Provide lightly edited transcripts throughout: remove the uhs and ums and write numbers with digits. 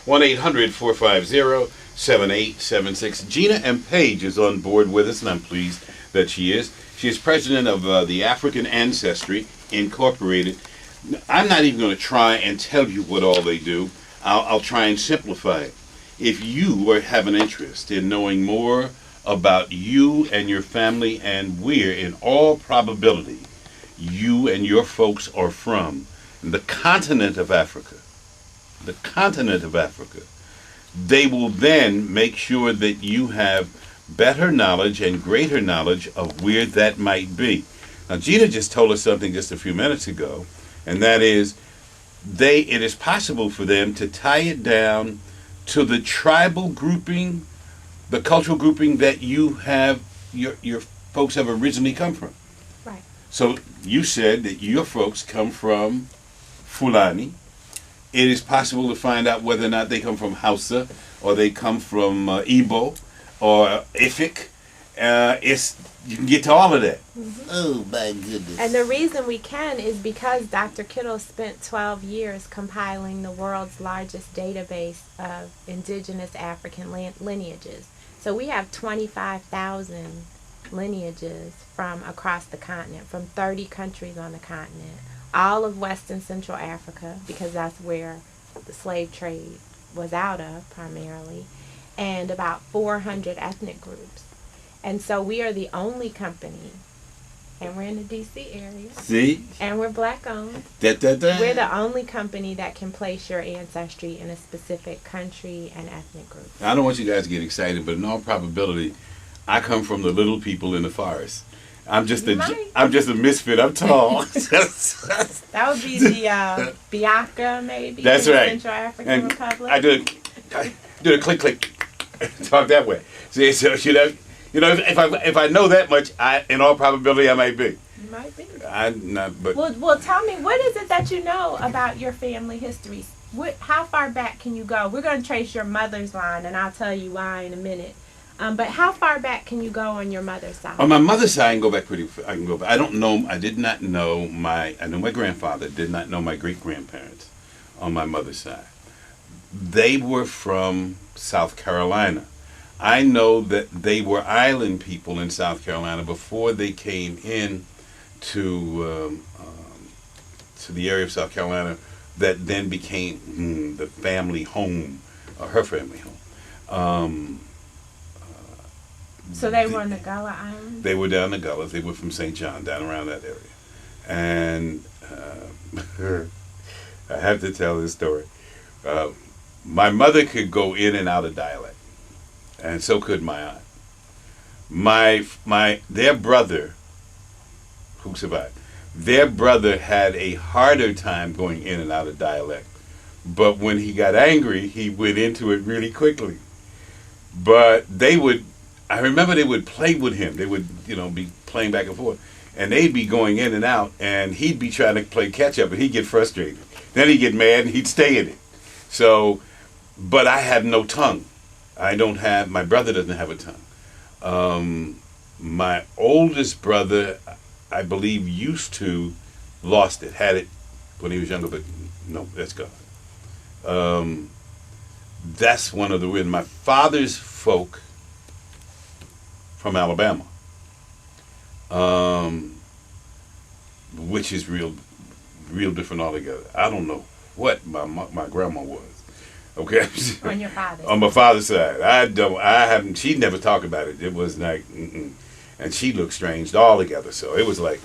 1-800-450-7876. Gina M. Paige is on board with us, and I'm pleased that she is. She is president of the African Ancestry Incorporated. I'm not even going to try and tell you what all they do. I'll try and simplify it. If you have an interest in knowing more about you and your family and where, in all probability, you and your folks are from, the continent of Africa, they will then make sure that you have better knowledge and greater knowledge of where that might be. Now, Gina just told us something just a few minutes ago, and that is it is possible for them to tie it down to the tribal grouping, the cultural grouping that you have, your folks have originally come from. Right. So you said that your folks come from Fulani. It is possible to find out whether or not they come from Hausa, or they come from Igbo, or Ifik. You can get to all of that. Mm-hmm. Oh, my goodness. And the reason we can is because Dr. Kittle spent 12 years compiling the world's largest database of indigenous African lineages. So we have 25,000 lineages from across the continent, from 30 countries on the continent, all of West and Central Africa, because that's where the slave trade was out of primarily, and about 400 ethnic groups. And so we are the only company, and we're in the D.C. area. See? And we're black owned. We're We're the only company that can place your ancestry in a specific country and ethnic group. I don't want you guys to get excited, but in all probability, I come from the little people in the forest. I'm just a misfit. I'm tall. That would be the Biaka, maybe. That's right. Central African And Republic. I do a click click. Talk that way. See, so if I know that much, in all probability I might be. You might be. I'm not, but Well, tell me, what is it that you know about your family history? How far back can you go? We're going to trace your mother's line, and I'll tell you why in a minute. But how far back can you go on your mother's side? On my mother's side, I can go back pretty. I can go back. I don't know. I did not know I know my grandfather. Did not know my great grandparents on my mother's side. They were from South Carolina. I know that they were island people in South Carolina before they came in to the area of South Carolina that then became the family home, her family home. So they were on the Gullah Islands? They were down the Gullah. They were from St. John, down around that area. And I have to tell this story. My mother could go in and out of dialect, and so could my aunt. Their brother, who survived, their brother had a harder time going in and out of dialect. But when he got angry, he went into it really quickly. But I remember they would play with him. They would, be playing back and forth. And they'd be going in and out, and he'd be trying to play catch up, and he'd get frustrated. Then he'd get mad, and he'd stay in it. So, but I have no tongue. My brother doesn't have a tongue. My oldest brother, I believe, lost it, had it when he was younger, but no, that's gone. That's one of the reasons. My father's folk from Alabama, which is real different altogether. I don't know what my grandma was. Okay. On your father's On my father's side, I haven't. She never talked about it. It was like, and she looked strange altogether. So it was like,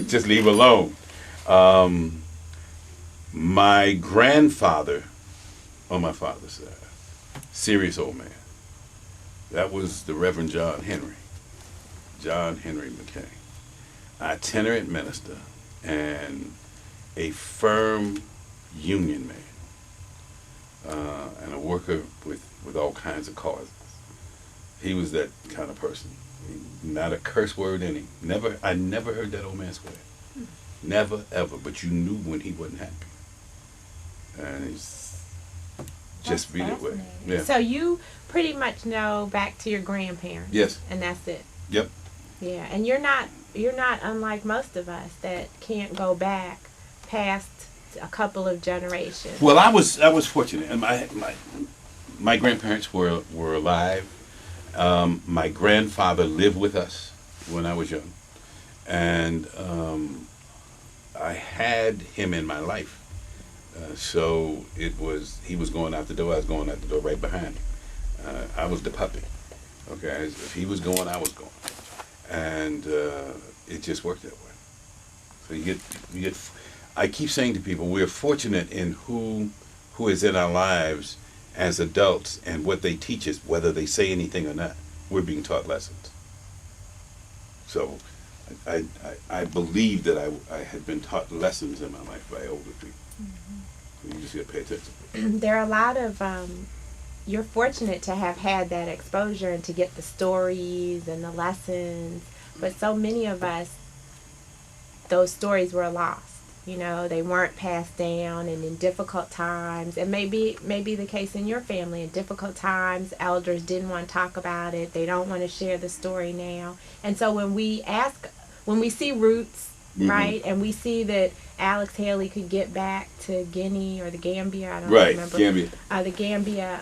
just leave alone. My grandfather, on my father's side, serious old man. That was the Reverend John Henry McCain, itinerant minister and a firm union man, and a worker with all kinds of causes. He was that kind of person. Not a curse word in him. I never heard that old man swear. Never, ever. But you knew when he wasn't happy. And he's just be that way. Yeah. So you pretty much know back to your grandparents. Yes. And that's it. Yep. Yeah, and you're not unlike most of us that can't go back past a couple of generations. Well, I was fortunate, and my grandparents were alive. My grandfather lived with us when I was young, and I had him in my life. So he was going out the door, I was going out the door right behind him. I was the puppy. Okay, if he was going, I was going, and it just worked that way. So you get. I keep saying to people, we're fortunate in who is in our lives as adults and what they teach us, whether they say anything or not. We're being taught lessons. So I believe that I had been taught lessons in my life by older people. Mm-hmm. You just got to pay attention. There are a lot of, you're fortunate to have had that exposure and to get the stories and the lessons, but so many of us, those stories were lost. You know, they weren't passed down, and in difficult times, and maybe the case in your family, in difficult times, elders didn't want to talk about it. They don't want to share the story now. And so when we see roots, mm-hmm. right, and we see that Alex Haley could get back to Guinea or the Gambia, I don't remember. Gambia. The Gambia,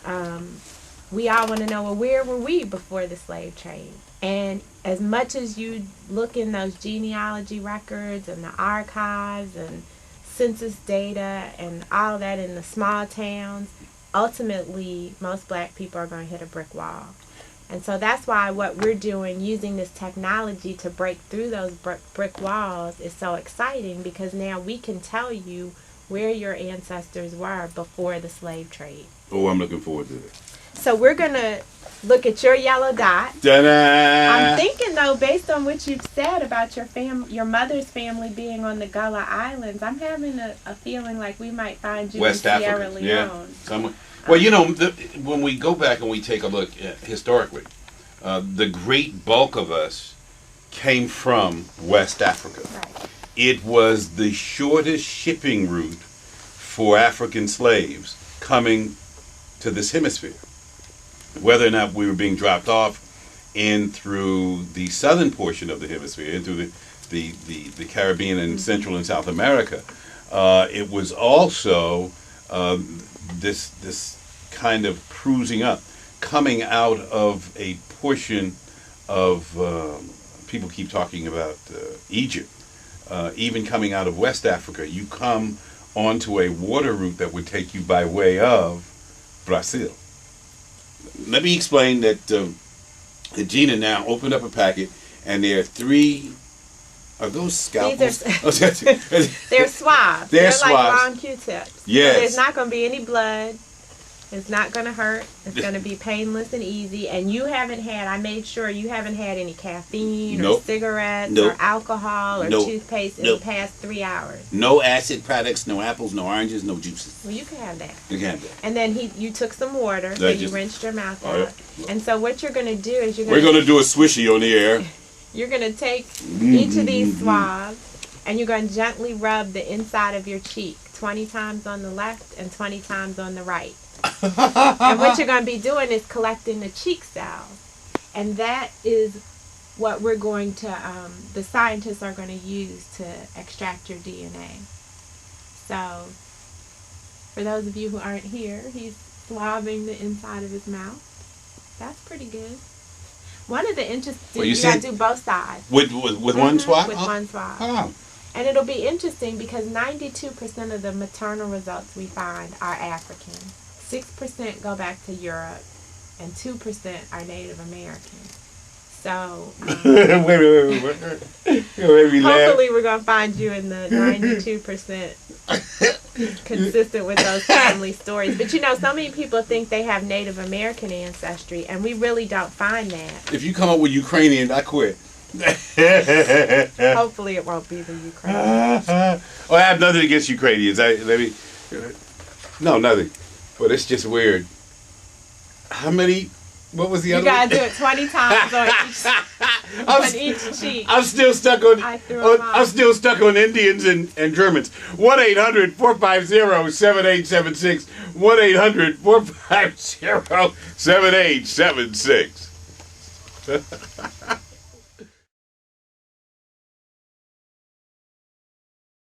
we all want to know, well, where were we before the slave trade? And as much as you look in those genealogy records and the archives and census data and all that in the small towns, ultimately most black people are going to hit a brick wall. And so that's why what we're doing, using this technology to break through those brick walls, is so exciting, because now we can tell you where your ancestors were before the slave trade. Oh, I'm looking forward to it. So we're going to look at your yellow dot. Ta-da! I'm thinking, though, based on what you've said about your mother's family being on the Gullah Islands, I'm having a feeling like we might find you West in Sierra Africa. Leone. Yeah. Well, you know, when we go back and we take a look historically, the great bulk of us came from West Africa. Right. It was the shortest shipping route for African slaves coming to this hemisphere. Whether or not we were being dropped off in through the southern portion of the hemisphere, into the Caribbean and Central and South America, it was also this kind of cruising up, coming out of a portion of, people keep talking about Egypt, even coming out of West Africa. You come onto a water route that would take you by way of Brazil. Let me explain that Gina now opened up a packet, and there are 3. Are those scalpels? They're swabs. They're swabs. Like long Q-tips. Yes. So there's not going to be any blood. It's not going to hurt. It's going to be painless and easy. And I made sure you haven't had any caffeine or cigarettes or alcohol or toothpaste in the past 3 hours. No acid products, no apples, no oranges, no juices. Well, you can have that. You can have that. And then you took some water, so you rinsed your mouth out. Yeah. And so what you're going to do is we're going to do a swishy on the air. You're going to take each of these swabs, and you're going to gently rub the inside of your cheek 20 times on the left and 20 times on the right. And what you're going to be doing is collecting the cheek cells. And that is what we're going to, the scientists are going to use to extract your DNA. So, for those of you who aren't here, he's swabbing the inside of his mouth. That's pretty good. One of the interesting, you got to do both sides. With one swab? With one swab. Oh. And it'll be interesting because 92% of the maternal results we find are African. 6% go back to Europe, and 2% are Native American. So, wait. Hopefully we're going to find you in the 92% consistent with those family stories. But you know, so many people think they have Native American ancestry, and we really don't find that. If you come up with Ukrainian, I quit. Hopefully it won't be the Ukrainians. I have nothing against Ukrainians. No, nothing. But it's just weird. How many? What was the other? You gotta do it 20 times on each cheek. I'm still stuck on. I'm still stuck on Indians and Germans. 1-800-450-7876. 1-800-450-7876.